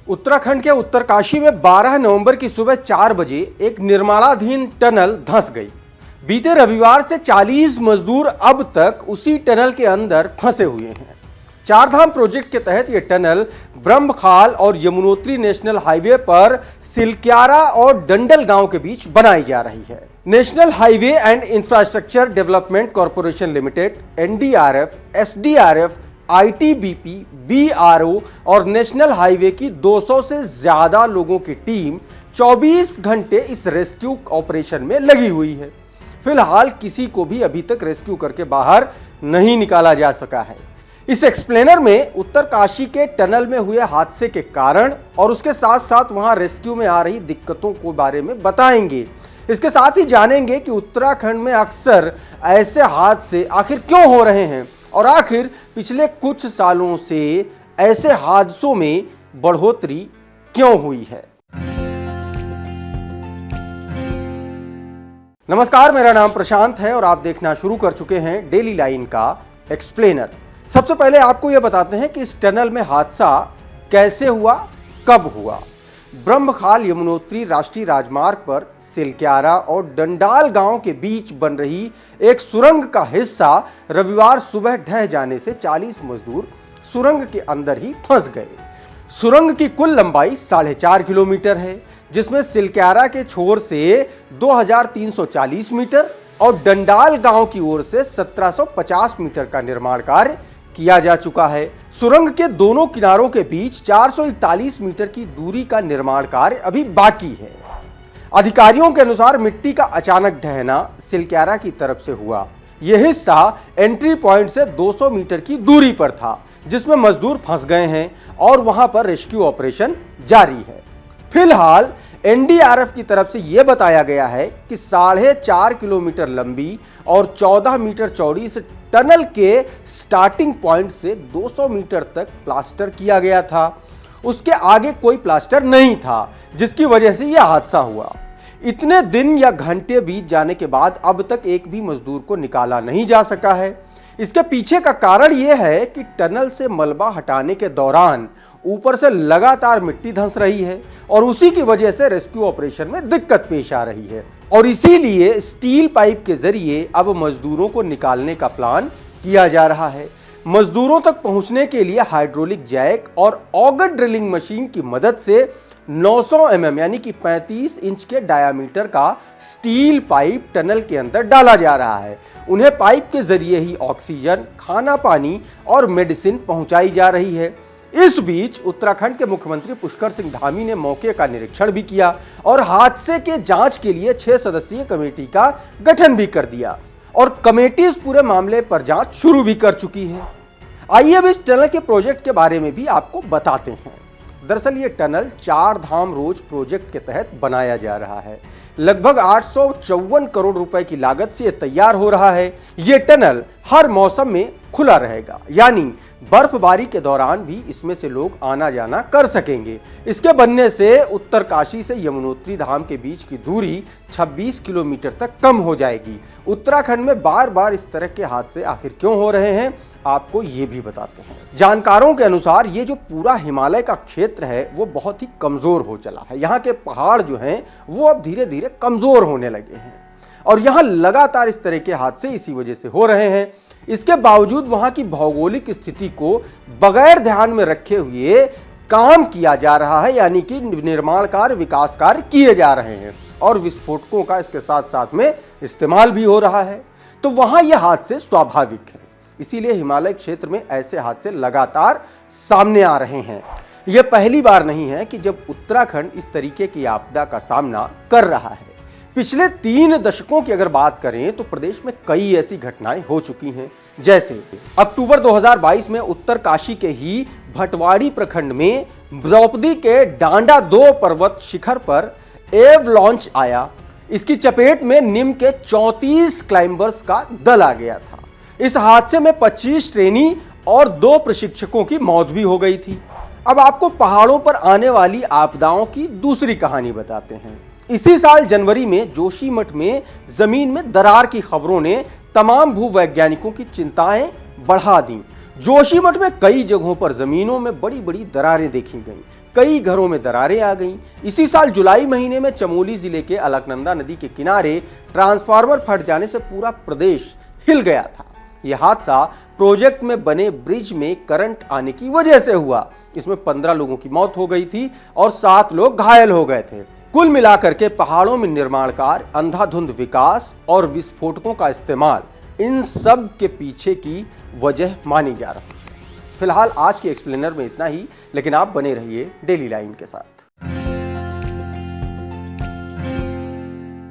उत्तराखंड के उत्तरकाशी में 12 नवंबर की सुबह 4 बजे एक निर्माणाधीन टनल धंस गई। बीते रविवार से 40 मजदूर अब तक उसी टनल के अंदर फंसे हुए हैं। चारधाम प्रोजेक्ट के तहत यह टनल ब्रह्मखाल और यमुनोत्री नेशनल हाईवे पर सिलक्यारा और डंडल गांव के बीच बनाई जा रही है। National highway and infrastructure development corporation limited, NDRF, SDRF, ITBP, BRO और नेशनल हाईवे की 200 से ज्यादा लोगों की टीम 24 घंटे इस रेस्क्यू ऑपरेशन में लगी हुई है। फिलहाल किसी को भी अभी तक रेस्क्यू करके बाहर नहीं निकाला जा सका है। इस एक्सप्लेनर में उत्तरकाशी के टनल में हुए हादसे के कारण और उसके साथ साथ वहां रेस्क्यू में आ रही दिक्कतों के बारे में बताएंगे। इसके साथ ही जानेंगे कि उत्तराखंड में अक्सर ऐसे हादसे आखिर क्यों हो रहे हैं और आखिर पिछले कुछ सालों से ऐसे हादसों में बढ़ोतरी क्यों हुई है। नमस्कार, मेरा नाम प्रशांत है और आप देखना शुरू कर चुके हैं डेली लाइन का एक्सप्लेनर। सबसे पहले आपको यह बताते हैं कि इस टनल में हादसा कैसे हुआ, कब हुआ। ब्रह्मखाल यमुनोत्री राष्ट्रीय राजमार्ग पर सिलक्यारा और डंडाल गांव के बीच बन रही एक सुरंग का हिस्सा रविवार सुबह ढह जाने से 40 मजदूर सुरंग के अंदर ही फंस गए। सुरंग की कुल लंबाई 4.5 किलोमीटर है, जिसमें सिलक्यारा के छोर से 2340 मीटर और डंडाल गांव की ओर से 1750 मीटर का निर्माण कार्य किया जा चुका है। सुरंग के दोनों किनारों के बीच 441 मीटर की दूरी का निर्माण कार्य अभी बाकी है। अधिकारियों के अनुसार मिट्टी का अचानक ढहना सिलक्यारा की तरफ से हुआ। यह हिस्सा एंट्री पॉइंट से 200 मीटर की दूरी पर था, जिसमें मजदूर फंस गए हैं और वहां पर रेस्क्यू ऑपरेशन जारी है। फिलहाल एनडीआरएफ की तरफ से यह बताया गया है कि 4.5 किलोमीटर लंबी और 14 मीटर चौड़ी इस टनल के स्टार्टिंग पॉइंट से 200 मीटर तक प्लास्टर किया गया था। उसके आगे कोई प्लास्टर नहीं था, जिसकी वजह से यह हादसा हुआ। इतने दिन या घंटे बीत जाने के बाद अब तक एक भी मजदूर को निकाला नहीं जा सका है। इसके पीछे का कारण यह है कि टनल से मलबा हटाने के दौरान ऊपर से लगातार मिट्टी धंस रही है और उसी की वजह से रेस्क्यू ऑपरेशन में दिक्कत पेश आ रही है और इसीलिए स्टील पाइप के जरिए अब मजदूरों को निकालने का प्लान किया जा रहा है। मजदूरों तक पहुंचने के लिए हाइड्रोलिक जैक और ऑगर ड्रिलिंग मशीन की मदद से 900 mm यानी कि 35 इंच के डायामीटर का स्टील पाइप टनल के अंदर डाला जा रहा है। उन्हें पाइप के जरिए ही ऑक्सीजन, खाना पानी और मेडिसिन पहुंचाई जा रही है। इस बीच उत्तराखंड के मुख्यमंत्री पुष्कर सिंह धामी ने मौके का निरीक्षण भी किया और हादसे के जांच के लिए 6 सदस्यीय कमेटी का गठन भी कर दिया और कमेटी इस पूरे मामले पर जांच शुरू भी कर चुकी है। आइए अब इस टनल के प्रोजेक्ट के बारे में भी आपको बताते हैं। दरअसल ये टनल चार धाम रोज प्रोजेक्ट के तहत बनाया जा रहा है। लगभग 854 करोड़ रुपए की लागत से यह तैयार हो रहा है। ये टनल हर मौसम में खुला रहेगा, यानी बर्फबारी के दौरान भी इसमें से लोग आना जाना कर सकेंगे। इसके बनने से उत्तरकाशी से यमुनोत्री धाम के बीच की दूरी 26 किलोमीटर तक कम हो जाएगी। उत्तराखंड में बार बार इस तरह के हादसे आखिर क्यों हो रहे हैं, आपको ये भी बताते हैं। जानकारों के अनुसार ये जो पूरा हिमालय का क्षेत्र है वो बहुत ही कमजोर हो चला है। यहाँ के पहाड़ जो हैं वो अब धीरे धीरे कमजोर होने लगे हैं और यहाँ लगातार इस तरह के हादसे इसी वजह से हो रहे हैं। इसके बावजूद वहां की भौगोलिक स्थिति को बगैर ध्यान में रखे हुए काम किया जा रहा है, यानी कि निर्माण कार्य, विकास कार्य किए जा रहे हैं और विस्फोटकों का इसके साथ साथ में इस्तेमाल भी हो रहा है। तो वहां यह हादसे स्वाभाविक है। इसीलिए हिमालय क्षेत्र में ऐसे हादसे लगातार सामने आ रहे हैं। यह पहली बार नहीं है कि जब उत्तराखंड इस तरीके की आपदा का सामना कर रहा है। पिछले 3 दशकों की अगर बात करें तो प्रदेश में कई ऐसी घटनाएं हो चुकी हैं। जैसे अक्टूबर 2022 में उत्तरकाशी के ही भटवाड़ी प्रखंड में द्रौपदी के डांडा 2 पर्वत शिखर पर एवलांच आया। इसकी चपेट में निम के 34 क्लाइंबर्स का दल आ गया था। इस हादसे में 25 ट्रेनी और 2 प्रशिक्षकों की मौत भी हो गई थी। अब आपको पहाड़ों पर आने वाली आपदाओं की दूसरी कहानी बताते हैं। इसी साल जनवरी में जोशीमठ में जमीन में दरार की खबरों ने तमाम भूवैज्ञानिकों की चिंताएं बढ़ा दी। जोशीमठ में कई जगहों पर जमीनों में बड़ी बड़ी दरारें देखी गईं। कई घरों में दरारें आ गईं। इसी साल जुलाई महीने में चमोली जिले के अलकनंदा नदी के किनारे ट्रांसफार्मर फट जाने से पूरा प्रदेश हिल गया था। यह हादसा प्रोजेक्ट में बने ब्रिज में करंट आने की वजह से हुआ। इसमें 15 लोगों की मौत हो गई थी और 7 लोग घायल हो गए थे। कुल मिलाकर के पहाड़ों में निर्माण कार्य, अंधाधुंध विकास और विस्फोटकों का इस्तेमाल इन सब के पीछे की वजह मानी जा रही है। फिलहाल आज के एक्सप्लेनर में इतना ही, लेकिन आप बने रहिए डेली लाइन के साथ।